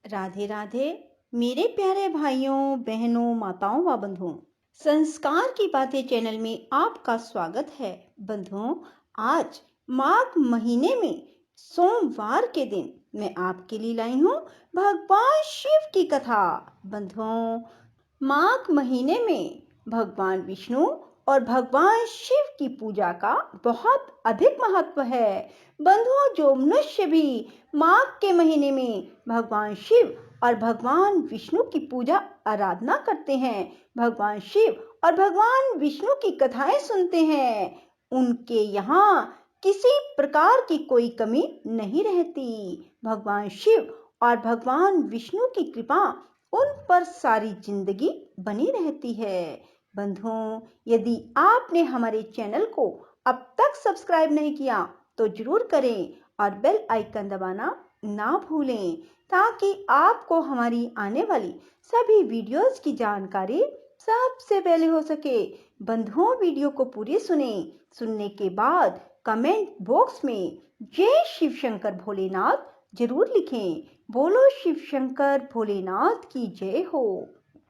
राधे राधे मेरे प्यारे भाइयों बहनों माताओं व बंधुओं। संस्कार की बातें चैनल में आपका स्वागत है। बंधुओं, आज माघ महीने में सोमवार के दिन मैं आपके लिए लाई हूँ भगवान शिव की कथा। बंधुओं, माघ महीने में भगवान विष्णु और भगवान शिव की पूजा का बहुत अधिक महत्व है। बंधुओं, जो मनुष्य भी माघ के महीने में भगवान शिव और भगवान विष्णु की पूजा आराधना करते हैं, भगवान शिव और भगवान विष्णु की कथाएं सुनते हैं, उनके यहाँ किसी प्रकार की कोई कमी नहीं रहती। भगवान शिव और भगवान विष्णु की कृपा उन पर सारी जिंदगी बनी रहती है। बंधुओं, यदि आपने हमारे चैनल को अब तक सब्सक्राइब नहीं किया तो जरूर करें और बेल आइकन दबाना ना भूलें, ताकि आपको हमारी आने वाली सभी वीडियोस की जानकारी सबसे पहले हो सके। बंधुओं, वीडियो को पूरी सुनने के बाद कमेंट बॉक्स में जय शिव शंकर भोलेनाथ जरूर लिखें। बोलो शिव शंकर भोलेनाथ की जय हो।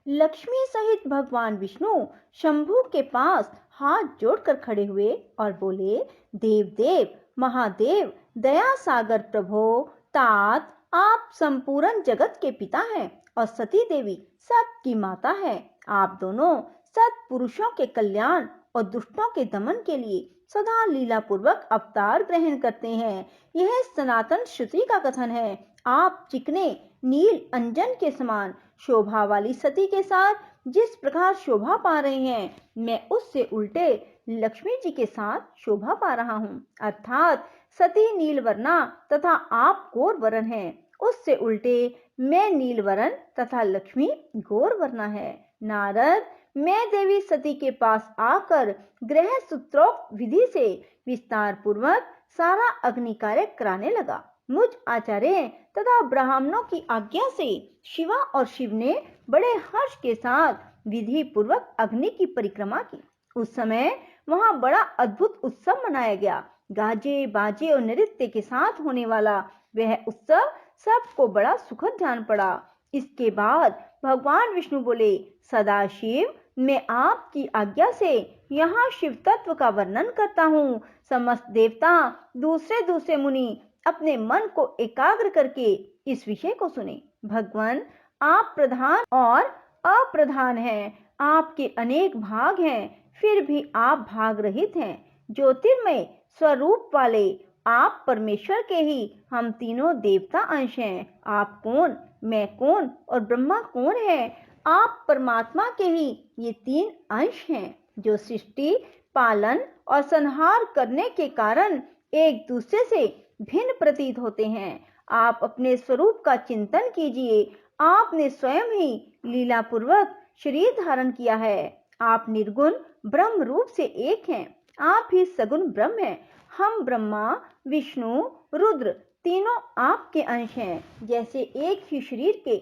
लक्ष्मी सहित भगवान विष्णु शंभू के पास हाथ जोड़कर खड़े हुए और बोले, देव देव महादेव दया सागर प्रभो तात, आप संपूर्ण जगत के पिता हैं और सती देवी सबकी माता है। आप दोनों सत्पुरुषों के कल्याण और दुष्टों के दमन के लिए सदा लीला पूर्वक अवतार ग्रहण करते हैं। यह सनातन श्रुति का कथन है। आप चिकने नील अंजन के समान शोभा वाली सती के साथ जिस प्रकार शोभा पा रहे हैं, मैं उससे उल्टे लक्ष्मी जी के साथ शोभा पा रहा हूँ। अर्थात सती नीलवर्णा तथा आप गौरवर्ण हैं, उससे उल्टे मैं नीलवर्ण तथा लक्ष्मी गौरवर्णा है। नारद, मैं देवी सती के पास आकर ग्रह सूत्रोक्त विधि से विस्तार पूर्वक सारा अग्नि कार्य कराने लगा। मुझ आचार्य तथा ब्राह्मणों की आज्ञा से शिवा और शिव ने बड़े हर्ष के साथ विधि पूर्वक अग्नि की परिक्रमा की। उस समय वहां बड़ा अद्भुत उत्सव मनाया गया। गाजे बाजे और नृत्य के साथ होने वाला वह उत्सव सबको बड़ा सुखद जान पड़ा। इसके बाद भगवान विष्णु बोले, सदाशिव, मैं आपकी आज्ञा से यहाँ शिव तत्व का वर्णन करता हूँ। समस्त देवता दूसरे दूसरे मुनि अपने मन को एकाग्र करके इस विषय को सुने। भगवान, आप प्रधान और अप्रधान हैं, आपके अनेक भाग हैं, फिर भी आप भाग रहित हैं। ज्योतिर्मय स्वरूप वाले आप परमेश्वर के ही हम तीनों देवता अंश हैं। आप कौन, मैं कौन और ब्रह्मा कौन है? आप परमात्मा के ही ये तीन अंश हैं, जो सृष्टि पालन और संहार करने के कारण एक दूसरे से भिन्न प्रतीत होते हैं। आप अपने स्वरूप का चिंतन कीजिए। आपने स्वयं ही लीला पूर्वक शरीर धारण किया है। आप निर्गुण ब्रह्म रूप से एक हैं। आप ही सगुण ब्रह्म हैं। हम ब्रह्मा विष्णु रुद्र तीनों आपके अंश हैं। जैसे एक ही शरीर के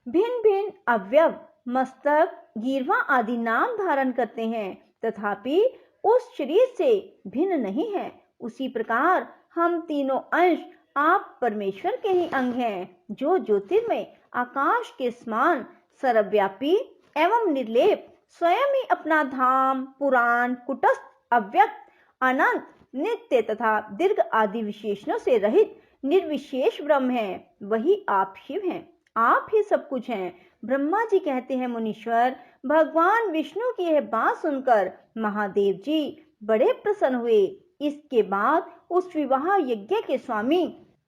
भिन्न भिन्न अवयव मस्तक गिरवा आदि नाम धारण करते हैं, तथापि उस शरीर से भिन्न नहीं है, उसी प्रकार हम तीनों अंश आप परमेश्वर के ही अंग हैं, जो ज्योतिर्मय आकाश के समान सर्वव्यापी एवं निर्लेप स्वयं ही अपना धाम पुराण कुटस्थ अव्यक्त अनंत नित्य तथा दीर्घ आदि विशेषणों से रहित निर्विशेष ब्रह्म है। वही आप शिव हैं। आप ही सब कुछ हैं। ब्रह्मा जी कहते हैं, मुनीश्वर, भगवान विष्णु की यह बात सुनकर महादेव जी बड़े प्रसन्न हुए। इसके बाद उस विवाह यज्ञ के स्वामी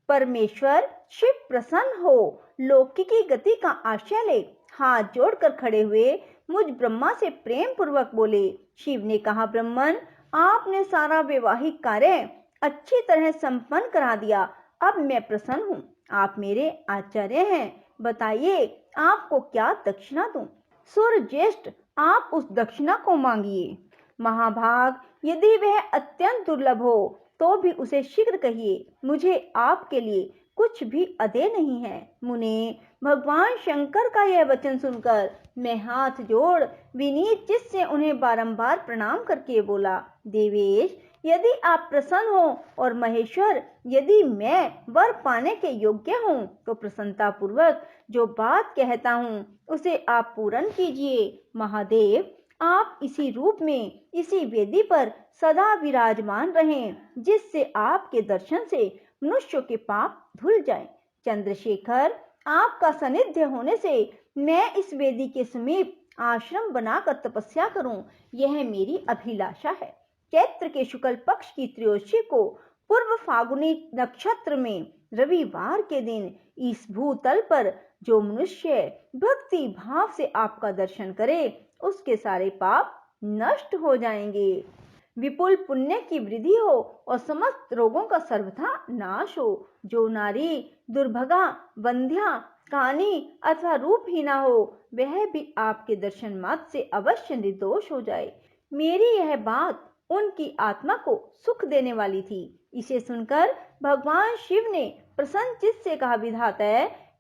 परमेश्वर शिव प्रसन्न हो लौकिकी गति का आश्रय ले हाथ जोड़कर खड़े हुए मुझ ब्रह्मा से प्रेम पूर्वक बोले। शिव ने कहा, ब्रह्मन, आपने सारा वैवाहिक कार्य अच्छी तरह संपन्न करा दिया। अब मैं प्रसन्न हूँ। आप मेरे आचार्य हैं। बताइए, आपको क्या दक्षिणा दूं? सूर्य ज्येष्ठ, आप उस दक्षिणा को मांगिए। महाभाग, यदि वह अत्यंत दुर्लभ हो तो भी उसे शीघ्र कहिए। मुझे आपके लिए कुछ भी अदेय नहीं है। मुने, भगवान शंकर का यह वचन सुनकर मैं हाथ जोड़ विनीत चित्त से उन्हें बारंबार प्रणाम करके बोला, देवेश, यदि आप प्रसन्न हो और महेश्वर यदि मैं वर पाने के योग्य हूँ तो प्रसन्नता पूर्वक जो बात कहता हूँ उसे आप पूर्ण कीजिए। महादेव, आप इसी रूप में इसी वेदी पर सदा विराजमान रहें, जिससे आपके दर्शन से मनुष्यों के पाप धुल जाएं। चंद्रशेखर, आपका सानिध्य होने से मैं इस वेदी के समीप आश्रम बनाकर तपस्या करूं, यह मेरी अभिलाषा है। चैत्र के शुक्ल पक्ष की त्रयोदशी को पूर्व फागुनी नक्षत्र में रविवार के दिन इस भूतल पर जो मनुष्य भक्ति भाव से आपका दर्शन करे उसके सारे पाप नष्ट हो जाएंगे, विपुल पुण्य की वृद्धि हो और समस्त रोगों का सर्वथा नाश हो। जो नारी दुर्भगा, बंध्या, कानी अथवा रूपहीना हो वह भी आपके दर्शन मात्र से अवश्य निर्दोष हो जाए। मेरी यह बात उनकी आत्मा को सुख देने वाली थी। इसे सुनकर भगवान शिव ने प्रसन्न चित्त से कहा, विधाता,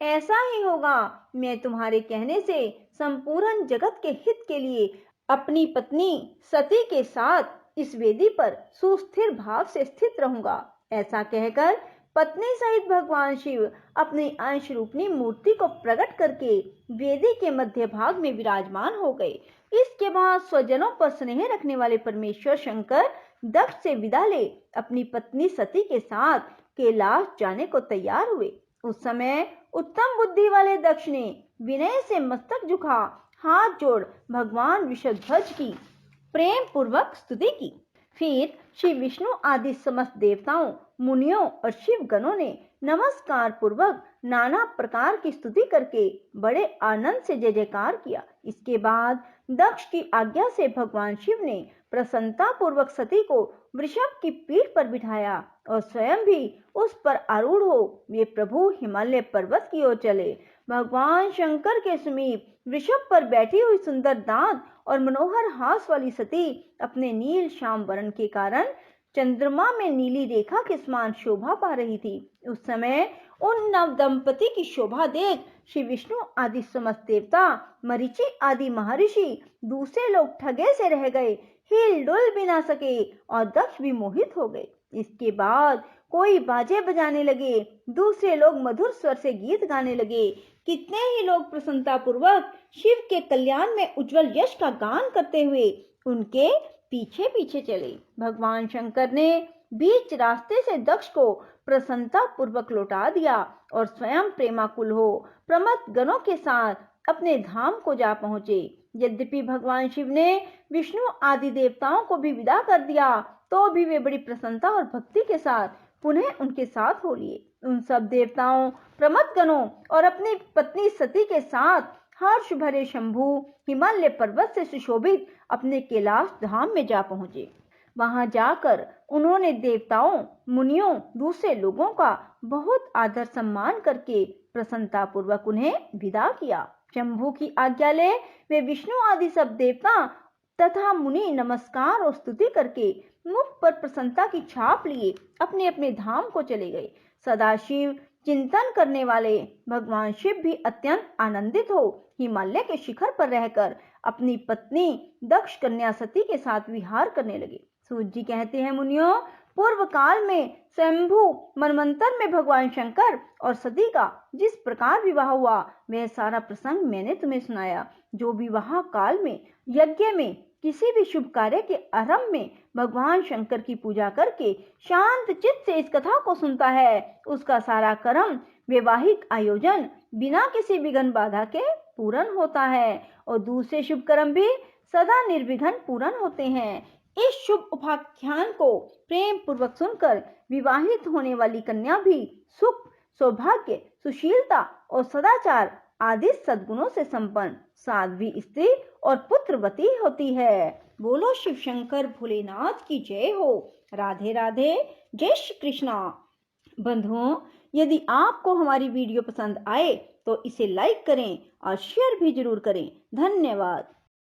ऐसा ही होगा। मैं तुम्हारे कहने से संपूर्ण जगत के हित के लिए अपनी पत्नी सती के साथ इस वेदी पर सुस्थिर भाव से स्थित रहूंगा। ऐसा कहकर पत्नी सहित भगवान शिव अपनी अंश रूपनी मूर्ति को प्रकट करके वेदी के मध्य भाग में विराजमान हो गए। इसके बाद स्वजनों पर स्नेह रखने वाले परमेश्वर शंकर दक्ष से विदा ले अपनी पत्नी सती के साथ कैलाश जाने को तैयार हुए। उस समय उत्तम बुद्धि वाले दक्ष ने विनय से मस्तक झुका हाथ जोड़ भगवान विषध्वज की प्रेम पूर्वक स्तुति की। फिर श्री विष्णु आदि समस्त देवताओं, मुनियों और शिव गणों ने नमस्कार पूर्वक नाना प्रकार की स्तुति करके बड़े आनंद से जय जयकार किया। इसके बाद दक्ष की आज्ञा से भगवान शिव ने प्रसन्नता पूर्वक सती को वृषभ की पीठ पर बिठाया और स्वयं भी उस पर आरूढ़ हो वे प्रभु हिमालय पर्वत की ओर चले। भगवान शंकर के समीप वृषभ पर बैठी हुई सुंदर दांत और मनोहर हास वाली सती अपने नील श्याम वर्ण के कारण चंद्रमा में नीली रेखा के समान शोभा पा रही थी। उस समय उन नव दंपति की शोभा देख श्री विष्णु आदि समस्त देवता, मरीचि आदि महर्षि, दूसरे लोग ठगे से रह गए, हिल डुल भी ना सके और दक्ष भी मोहित हो गए। इसके बाद कोई बाजे बजाने लगे, दूसरे लोग मधुर स्वर से गीत गाने लगे। कितने ही लोग प्रसन्नता पूर्वक शिव के कल्याण में उज्जवल यश का गान करते हुए उनके पीछे पीछे चले। भगवान शंकर ने बीच रास्ते से दक्ष को प्रसन्नता पूर्वक लौटा दिया और स्वयं प्रेमाकुल हो प्रमथ गणों के साथ अपने धाम को जा पहुंचे। यद्यपि भगवान शिव ने विष्णु आदि देवताओं को भी विदा कर दिया तो भी वे बड़ी प्रसन्नता और भक्ति के साथ पुनः उनके साथ हो लिए। उन सब देवताओं, प्रमथ गणों और अपनी पत्नी सती के साथ हर्ष भरे शंभु हिमालय पर्वत से सुशोभित अपने कैलाश धाम में जा पहुंचे। वहां जाकर उन्होंने देवताओं, मुनियों, दूसरे लोगों का बहुत आदर सम्मान करके प्रसन्नता पूर्वक उन्हें विदा किया। शंभु की आज्ञा ले वे विष्णु आदि सब देवता तथा मुनि नमस्कार और स्तुति करके मुख पर प्रसन्नता की छाप लिए अपने अपने धाम को चले गए। सदाशिव चिंतन करने वाले भगवान शिव भी अत्यंत आनंदित हो हिमालय के शिखर पर रहकर अपनी पत्नी दक्ष कन्या सती के साथ विहार करने लगे। सूत जी कहते हैं, मुनियों, पूर्व काल में स्वयंभू मनवंतर में भगवान शंकर और सती का जिस प्रकार विवाह हुआ वह सारा प्रसंग मैंने तुम्हें सुनाया। जो विवाह काल में यज्ञ में किसी भी शुभ कार्य के आरंभ में भगवान शंकर की पूजा करके शांत चित्त से इस कथा को सुनता है उसका सारा कर्म वैवाहिक आयोजन बिना किसी विघ्न बाधा के पूर्ण होता है और दूसरे शुभ कर्म भी सदा निर्विघ्न पूर्ण होते हैं। इस शुभ उपाख्यान को प्रेम पूर्वक सुनकर विवाहित होने वाली कन्या भी सुख, सौभाग्य, सुशीलता और सदाचार आदि सद्गुणों से संपन्न साध्वी स्त्री और पुत्रवती होती है। बोलो शिव शंकर भोलेनाथ की जय हो। राधे राधे, जय श्री कृष्णा। बंधुओं, यदि आपको हमारी वीडियो पसंद आए तो इसे लाइक करें और शेयर भी जरूर करें। धन्यवाद।